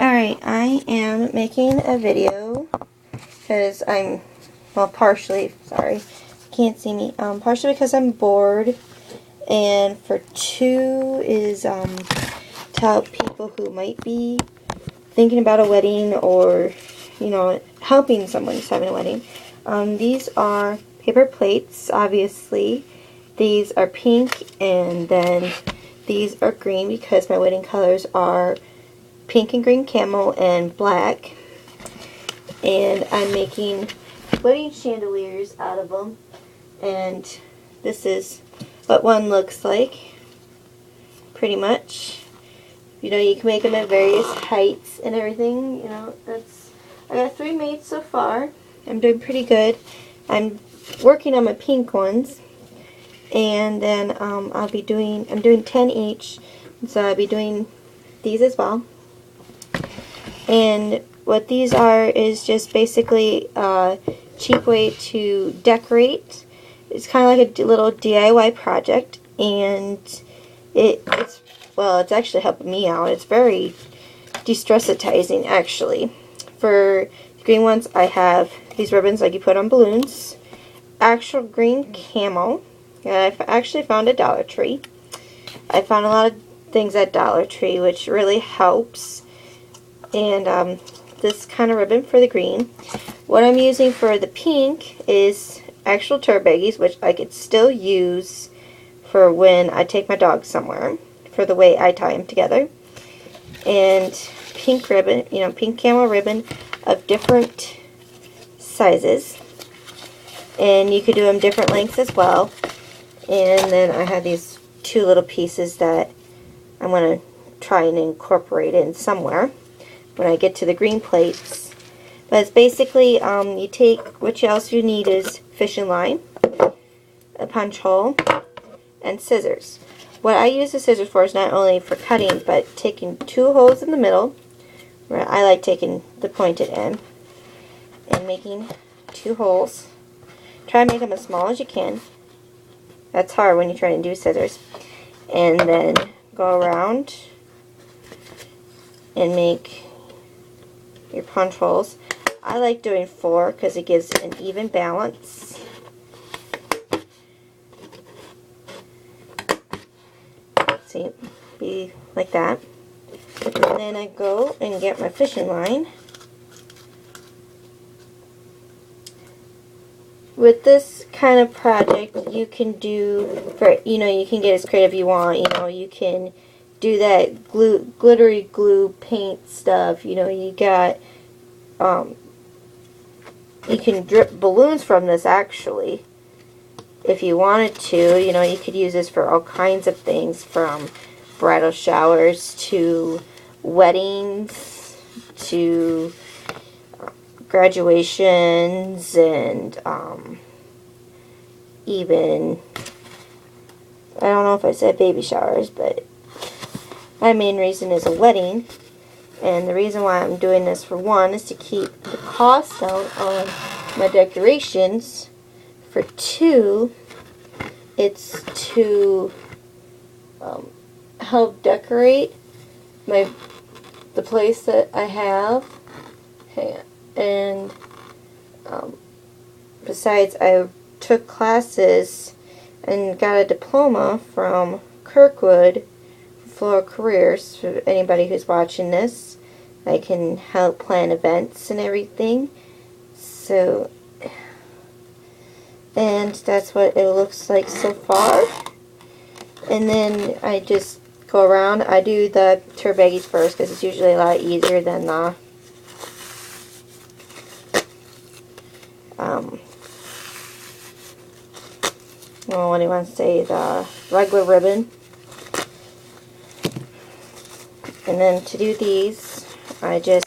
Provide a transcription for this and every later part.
Alright, I am making a video because I'm, well, partially, sorry, you can't see me, partially because I'm bored, and for two is to help people who might be thinking about a wedding or, you know, helping someone who's having a wedding. These are paper plates, obviously. These are pink, and then these are green because my wedding colors are pink and green camel and black. And I'm making wedding chandeliers out of them. And this is what one looks like, pretty much. You know, you can make them at various heights and everything. You know, I got 3 made so far. I'm doing pretty good. I'm working on my pink ones. And then I'm doing 10 each. So I'll be doing these as well. And what these are is just basically a cheap way to decorate. It's kind of like a little DIY project, and it's actually helping me out. It's very de-stressitizing, actually. For the green ones, I have these ribbons like you put on balloons, actual green camo that I actually found at Dollar Tree. I found a lot of things at Dollar Tree, which really helps. And this kind of ribbon for the green. What I'm using for the pink is actual turr-baggies, which I could still use for when I take my dog somewhere, for the way I tie them together. And pink ribbon, you know, pink camo ribbon of different sizes. And you could do them different lengths as well. And then I have these 2 little pieces that I'm going to try and incorporate in somewhere when I get to the green plates. But it's basically, you take, what else you need is fishing line, a punch hole, and scissors. What I use the scissors for is not only for cutting, but taking 2 holes in the middle, where I like taking the pointed end, and making 2 holes. Try to make them as small as you can. That's hard when you're trying to do scissors. And then go around and make your punch holes. I like doing 4 because it gives an even balance. See, be like that. And then I go and get my fishing line. With this kind of project, you can do, you can get as creative you want. You know, you can do that glittery glue paint stuff. You know, you got, you can drip balloons from this, actually, if you wanted to. You know, you could use this for all kinds of things, from bridal showers to weddings to graduations, and even, I don't know if I said baby showers, but my main reason is a wedding. And the reason why I'm doing this, for one, is to keep the cost down on my decorations. For 2, it's to help decorate the place that I have. And besides, I took classes and got a diploma from Kirkwood Floral Careers. For anybody who's watching this, I can help plan events and everything. So, and that's what it looks like so far. And then I just go around. I do the turr-baggies first because it's usually a lot easier than the well, what do you want to say, the regular ribbon. And then to do these, I just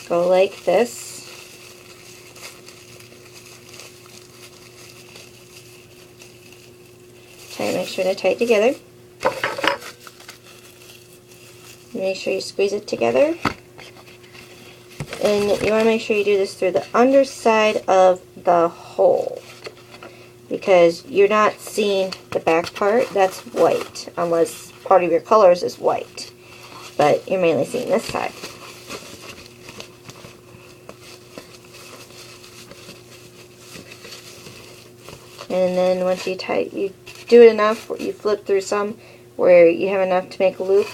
go like this. Try to make sure they're tight together. Make sure you squeeze it together. And you want to make sure you do this through the underside of the hole. because you're not seeing the back part. That's white, unless part of your colors is white. But you're mainly seeing this side. And then once you do it enough, you flip through some where you have enough to make a loop,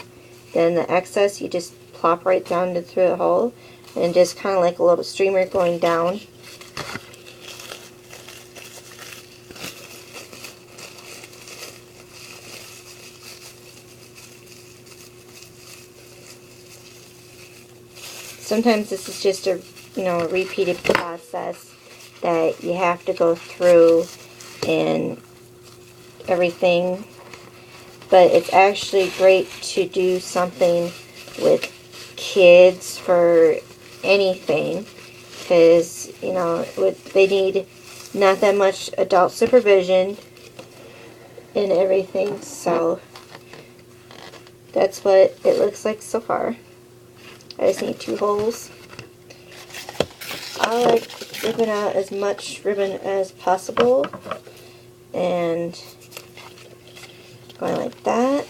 then the excess you just plop right down through the hole, and just kind of like a little streamer going down. Sometimes this is just a repeated process that you have to go through and everything, but it's actually great to do something with kids for anything, because they need not that much adult supervision and everything. So that's what it looks like so far. I just need 2 holes. I like ripping out as much ribbon as possible, and going like that,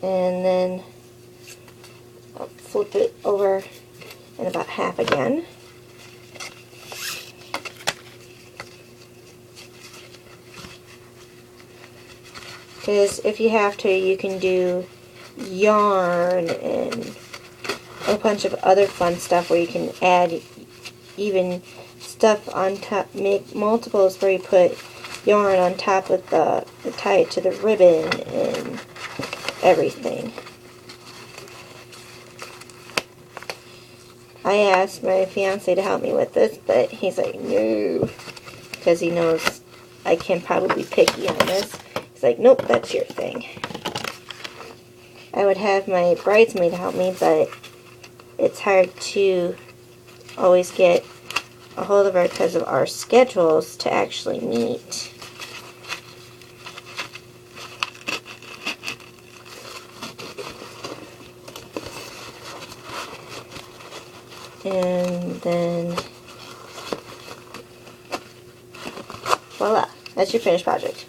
and then I'll flip it over in about half again. Because if you have to, you can do yarn and a bunch of other fun stuff where you can add even stuff on top, make multiples where you put yarn on top of the tie it to the ribbon and everything. I asked my fiance to help me with this, but he's like, no, because he knows I can probably be picky on this. He's like, nope, that's your thing. I would have my bridesmaid help me, but it's hard to always get a hold of her because of our schedules to actually meet. And then voila, that's your finished project.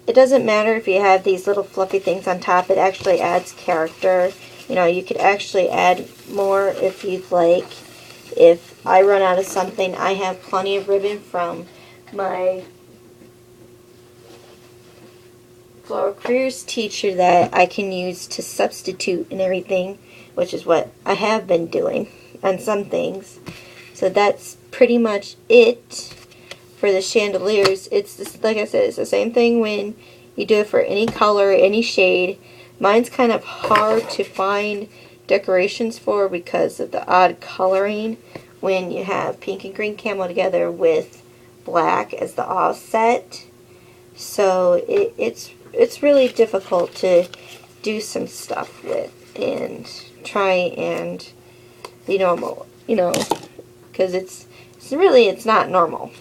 It doesn't matter if you have these little fluffy things on top, it actually adds character. You could actually add more if you'd like. If I run out of something, I have plenty of ribbon from my Floral Careers teacher that I can use to substitute and everything, which is what I have been doing on some things. So that's pretty much it for the chandeliers. It's just, like I said, it's the same thing when you do it for any color, any shade. Mine's kind of hard to find decorations for because of the odd coloring when you have pink and green camo together with black as the offset. So it's really difficult to do some stuff with and try and be normal, because it's not normal.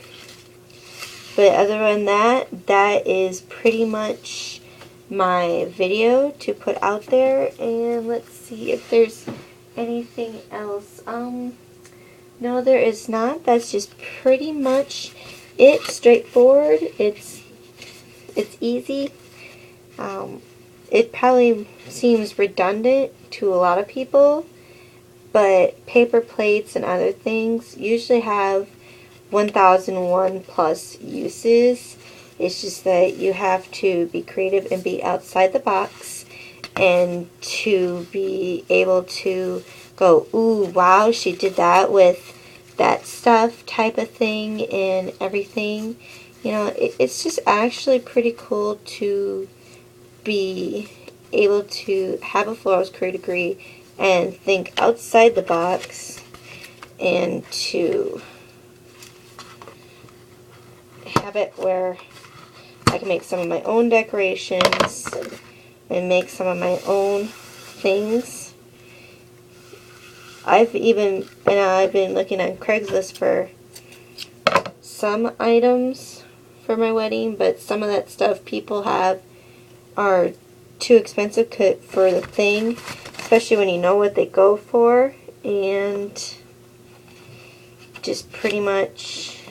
But other than that, that is pretty much my video to put out there. And let's see if there's anything else. No, there is not. That's just pretty much it. Straightforward. It's easy. It probably seems redundant to a lot of people, but paper plates and other things usually have 1001 plus uses. It's just that you have to be creative and be outside the box, and to be able to go, ooh, wow, she did that with that stuff type of thing and everything. It's just actually pretty cool to be able to have a florist career degree and think outside the box, and to have it where I can make some of my own decorations and make some of my own things. I've been looking on Craigslist for some items for my wedding, but some of that stuff people have are too expensive for the thing, especially when you know what they go for. And just pretty much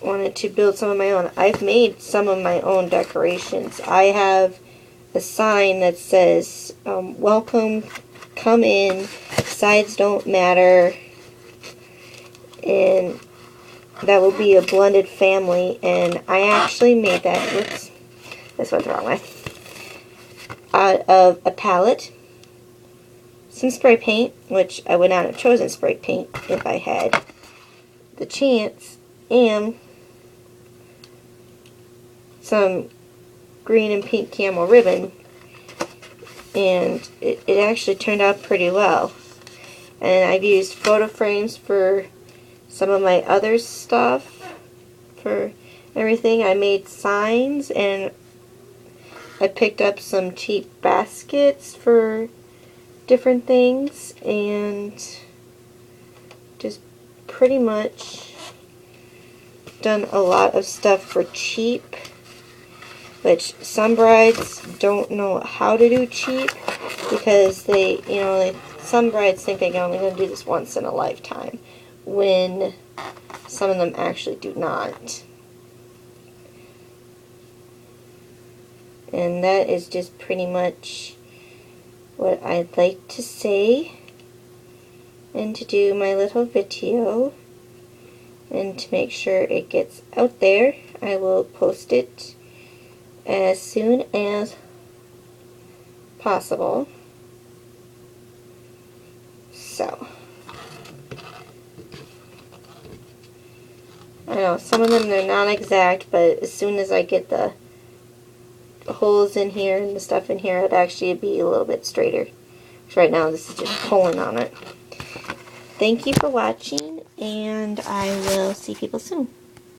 wanted to build some of my own. I've made some of my own decorations. I have a sign that says, welcome, come in, sides don't matter, and that will be a blended family. And I actually made that, whoops, this one's the wrong way, out of a palette, some spray paint, which I would not have chosen spray paint if I had the chance, and some green and pink camel ribbon, and it actually turned out pretty well. And I've used photo frames for some of my other stuff, for everything. I made signs, and I picked up some cheap baskets for different things, and just pretty much done a lot of stuff for cheap, which some brides don't know how to do cheap, because they, you know, some brides think they're only going to do this once in a lifetime, when some of them actually do not. And that is just pretty much what I'd like to say, and to do my little video, and to make sure it gets out there. I will post it as soon as possible. So, I know some of them, they're not exact, but as soon as I get the holes in here and the stuff in here, it'd actually be a little bit straighter. Because right now this is just pulling on it. Thank you for watching, and I will see people soon.